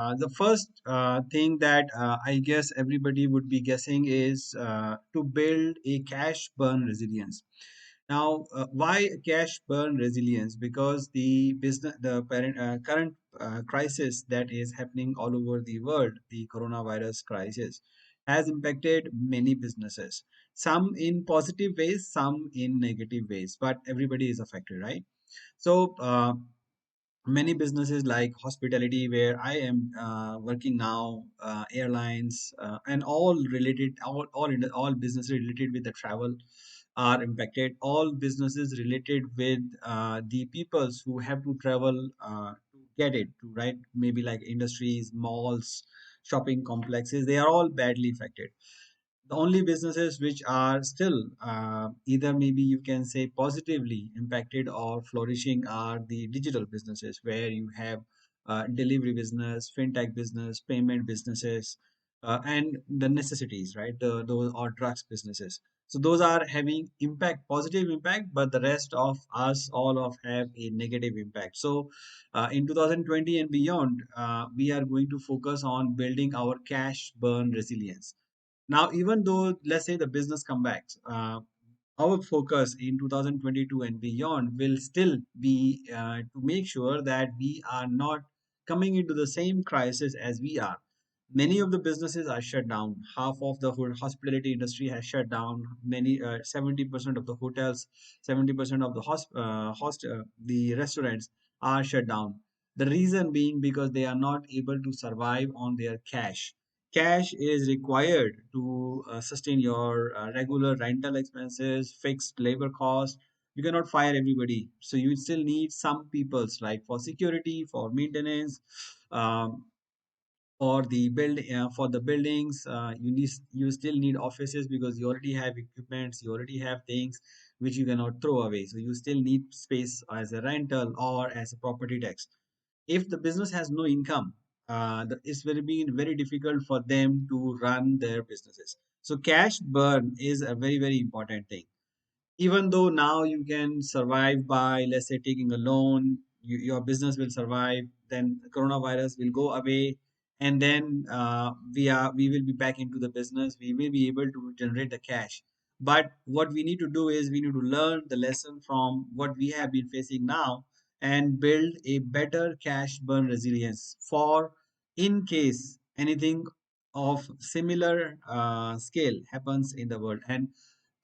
The first thing that I guess everybody would be guessing is to build a cash burn resilience. Now, why cash burn resilience? Because the current crisis that is happening all over the world, the coronavirus crisis, has impacted many businesses. Some in positive ways, some in negative ways, but everybody is affected, right? So, many businesses like hospitality, where I am working now, airlines, and all businesses related with the travel are impacted. All businesses related with the peoples who have to travel to get it to, right, maybe like industries, malls, shopping complexes, they are all badly affected. The only businesses which are still either maybe you can say positively impacted or flourishing are the digital businesses, where you have delivery business, fintech business, payment businesses, and the necessities, right? Those are drugs businesses. So those are having impact, positive impact, but the rest of us all of have a negative impact. So in 2020 and beyond, we are going to focus on building our cash burn resilience. Now, even though, let's say, the business comebacks, our focus in 2022 and beyond will still be to make sure that we are not coming into the same crisis as we are. Many of the businesses are shut down. Half of the whole hospitality industry has shut down. 70% of the hotels, 70% of the the restaurants are shut down. The reason being because they are not able to survive on their cash. Cash is required to sustain your regular rental expenses, fixed labor costs. You cannot fire everybody, so you still need some people's, like, for security, for maintenance, um, for the buildings. You still need offices because you already have equipments, you already have things which you cannot throw away. So you still need space as a rental or as a property tax. If the business has no income, it's very difficult for them to run their businesses. So cash burn is a very important thing. Even though now you can survive by, let's say, taking a loan, your business will survive, then coronavirus will go away, and then we will be back into the business, we will be able to generate the cash. But what we need to do is we need to learn the lesson from what we have been facing now, and build a better cash burn resilience for in case anything of similar scale happens in the world. And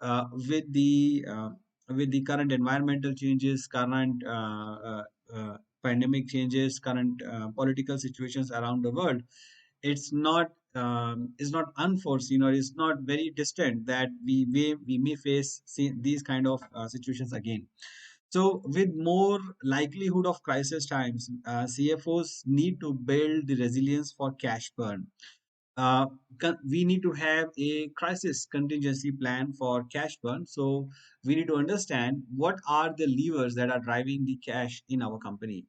uh, with the uh, with the current environmental changes, current pandemic changes, current political situations around the world, it's not unforeseen, or it's not very distant that we may face these kind of situations again. So, with more likelihood of crisis times, CFOs need to build the resilience for cash burn. uh, we need to have a crisis contingency plan for cash burn. So we need to understand what are the levers that are driving the cash in our company,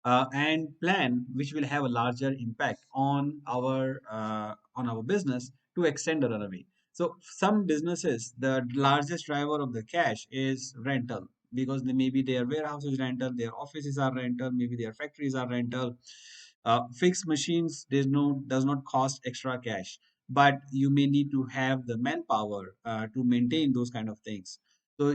and plan which will have a larger impact on our business to extend the runway. So some businesses, the largest driver of the cash is rental, because maybe their warehouse is rental, their offices are rental, maybe their factories are rental. Fixed machines, does not cost extra cash, but you may need to have the manpower to maintain those kind of things. So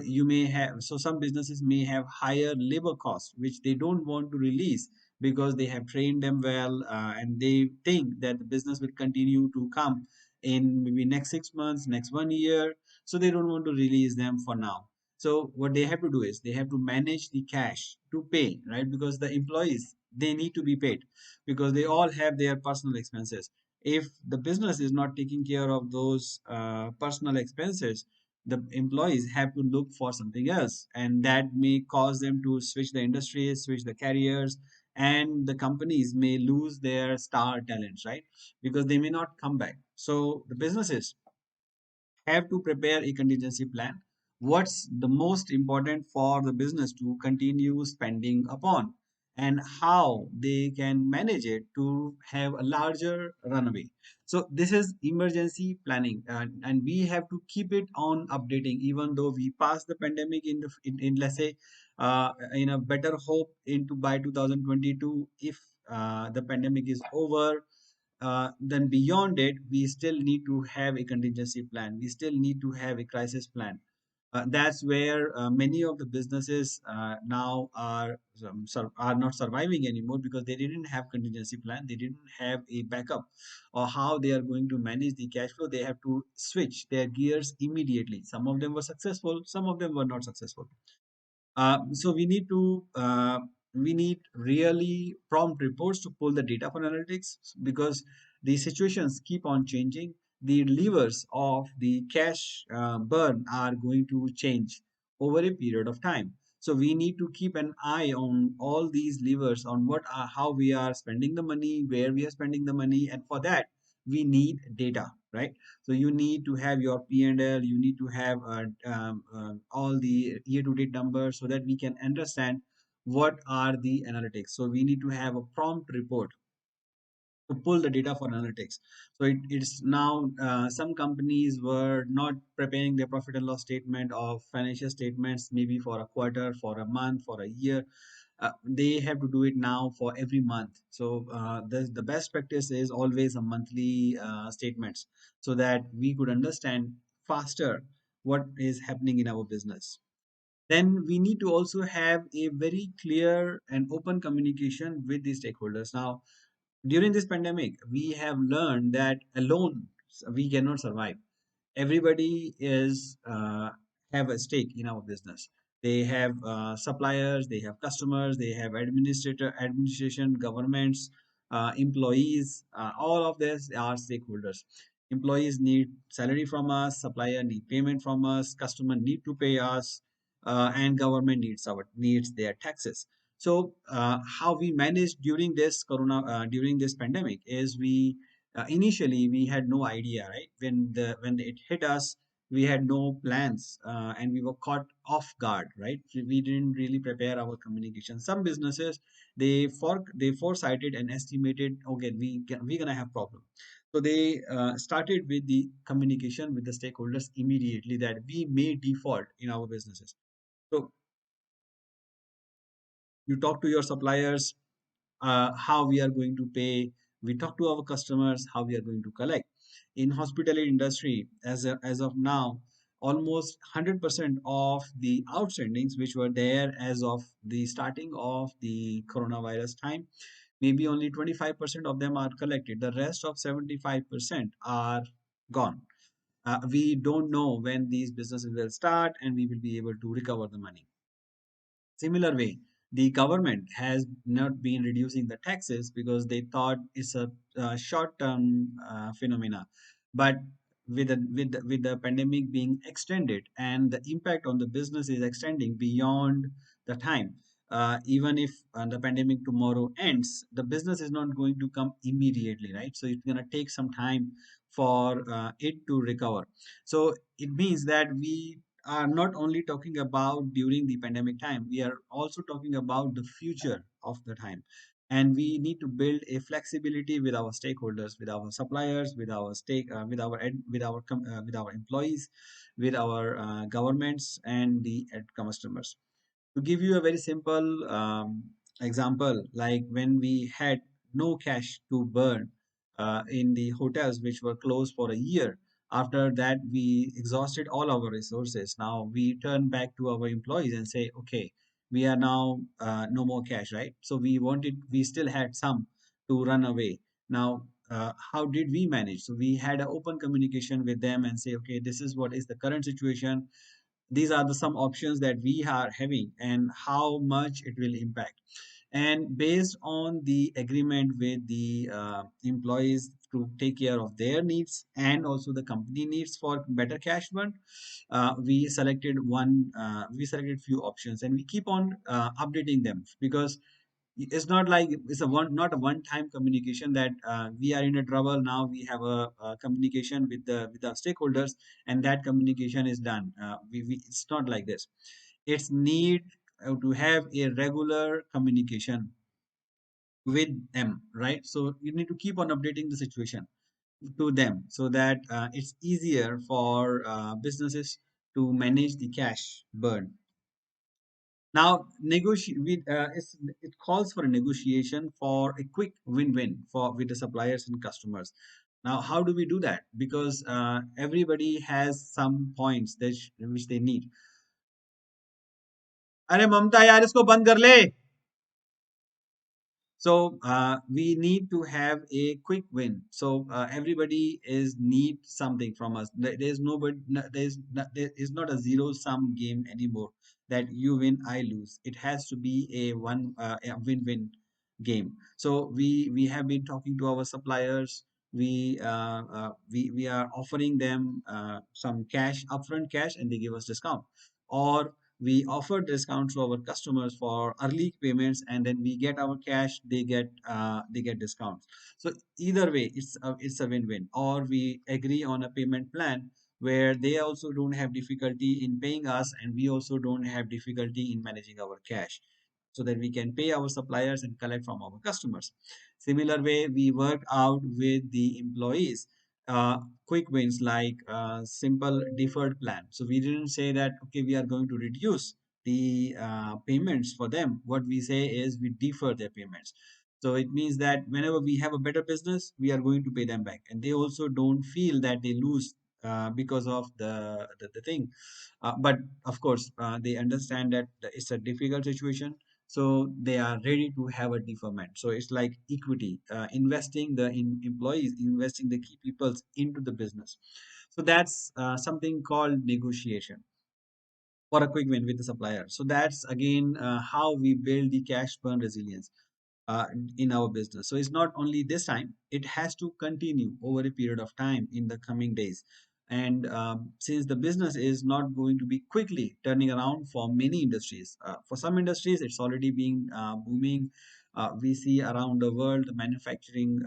some businesses may have higher labor costs, which they don't want to release, because they have trained them well, and they think that the business will continue to come in maybe next 6 months, next 1 year. So they don't want to release them for now. So what they have to do is they have to manage the cash to pay, right? Because the employees, they need to be paid, because they all have their personal expenses. If the business is not taking care of those personal expenses, the employees have to look for something else, and that may cause them to switch the industries, switch the careers, and the companies may lose their star talents, right? Because they may not come back. So the businesses have to prepare a contingency plan. What's the most important for the business to continue spending upon, and how they can manage it to have a larger runway. So this is emergency planning, and we have to keep it on updating, even though we pass the pandemic in let's say in a better hope into by 2022. If the pandemic is over, then beyond it, we still need to have a contingency plan. We still need to have a crisis plan. That's where many of the businesses now are not surviving anymore because they didn't have contingency plan. They didn't have a backup or how they are going to manage the cash flow. They have to switch their gears immediately. Some of them were successful, some of them were not successful. So we need really prompt reports to pull the data for analytics because the situations keep on changing. The levers of the cash burn are going to change over a period of time. So we need to keep an eye on all these levers on how we are spending the money, where we are spending the money, and for that we need data, right? So you need to have your P&L, you need to have all the year-to-date numbers so that we can understand what are the analytics. So we need to have a prompt report to pull the data for analytics. So it's now some companies were not preparing their profit and loss statement of financial statements maybe for a quarter, for a month, for a year. They have to do it now for every month. So the best practice is always a monthly statements so that we could understand faster what is happening in our business. Then we need to also have a very clear and open communication with the stakeholders. Now, during this pandemic, we have learned that alone we cannot survive. Everybody is have a stake in our business. They have suppliers, they have customers, they have administration, governments, employees. All of this are stakeholders. Employees need salary from us, supplier need payment from us, customer need to pay us, and government needs their taxes. So how we managed during this pandemic is we initially we had no idea, right? When it hit us, we had no plans, and we were caught off guard, right? We didn't really prepare our communication. Some businesses they foresighted and estimated, okay, we're gonna have problem. So they started with the communication with the stakeholders immediately that we may default in our businesses. So you talk to your suppliers, how we are going to pay. We talk to our customers how we are going to collect. In hospitality industry, as of now, almost 100% of the outstandings which were there as of the starting of the coronavirus time, maybe only 25% of them are collected. The rest of 75% are gone. We don't know when these businesses will start and we will be able to recover the money. Similar way, the government has not been reducing the taxes because they thought it's a short-term phenomena. But with the pandemic being extended and the impact on the business is extending beyond the time, even if the pandemic tomorrow ends, the business is not going to come immediately, right? So it's going to take some time for it to recover. So it means that we are not only talking about during the pandemic time, we are also talking about the future of the time. And we need to build a flexibility with our stakeholders, with our suppliers, with our employees, with our governments and the customers. To give you a very simple example, like when we had no cash to burn in the hotels which were closed for a year, after that we exhausted all our resources. Now we turn back to our employees and say, okay, we are now no more cash, right? So we still had some to run away. Now, how did we manage? So we had an open communication with them and say, okay, this is what is the current situation. These are the some options that we are having and how much it will impact. And based on the agreement with the employees to take care of their needs and also the company needs for better cash burn, we selected few options and we keep on updating them because it's not like it's a one not a one time communication that we are in a trouble. Now we have a communication with our stakeholders and that communication is done. It's not like this. It's need to have a regular communication with them, right? So you need to keep on updating the situation to them so that it's easier for businesses to manage the cash burn. Now, it calls for a negotiation for a quick win-win for with the suppliers and customers. Now, how do we do that? Because everybody has some points which they need. अरे ममता यार इसको बंद कर ले. So we need to have a quick win. So everybody is need something from us. There's nobody. There is not a zero sum game anymore. That you win, I lose. It has to be a win-win game. So we have been talking to our suppliers. We are offering them some cash, upfront cash, and they give us discount. Or we offer discount to our customers for early payments, and then we get our cash, they get discounts. So either way, it's a win-win. Or we agree on a payment plan where they also don't have difficulty in paying us, and we also don't have difficulty in managing our cash, so that we can pay our suppliers and collect from our customers. Similar way, we work out with the employees uh, quick wins like simple deferred plan. So we didn't say that, okay, we are going to reduce the payments for them. What we say is we defer their payments. So it means that whenever we have a better business, we are going to pay them back. And they also don't feel that they lose because of the thing. But of course, they understand that it's a difficult situation, so they are ready to have a deferment. So it's like equity, investing the in employees, investing the key peoples into the business. So that's something called negotiation for a quick win with the supplier. So that's again how we build the cash burn resilience uh, in our business. So it's not only this time, it has to continue over a period of time in the coming days. And since the business is not going to be quickly turning around for many industries, for some industries, it's already being booming. We see around the world, the manufacturing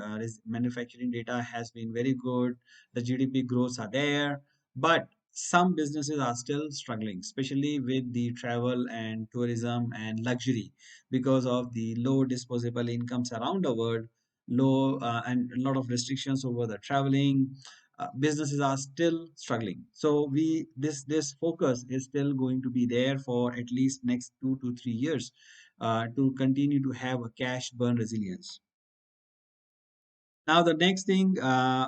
data has been very good. The GDP growths are there, but some businesses are still struggling, especially with the travel and tourism and luxury, because of the low disposable incomes around the world, low and a lot of restrictions over the traveling. Businesses are still struggling. So this focus is still going to be there for at least next 2 to 3 years to continue to have a cash burn resilience. Now, the next thing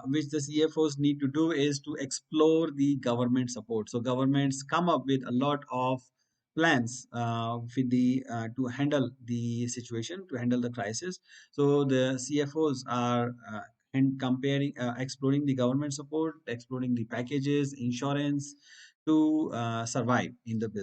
which the CFOs need to do is to explore the government support. So, governments come up with a lot of plans with the to handle the situation, to handle the crisis. So, the CFOs are and exploring the government support, exploring the packages, insurance to survive in the business.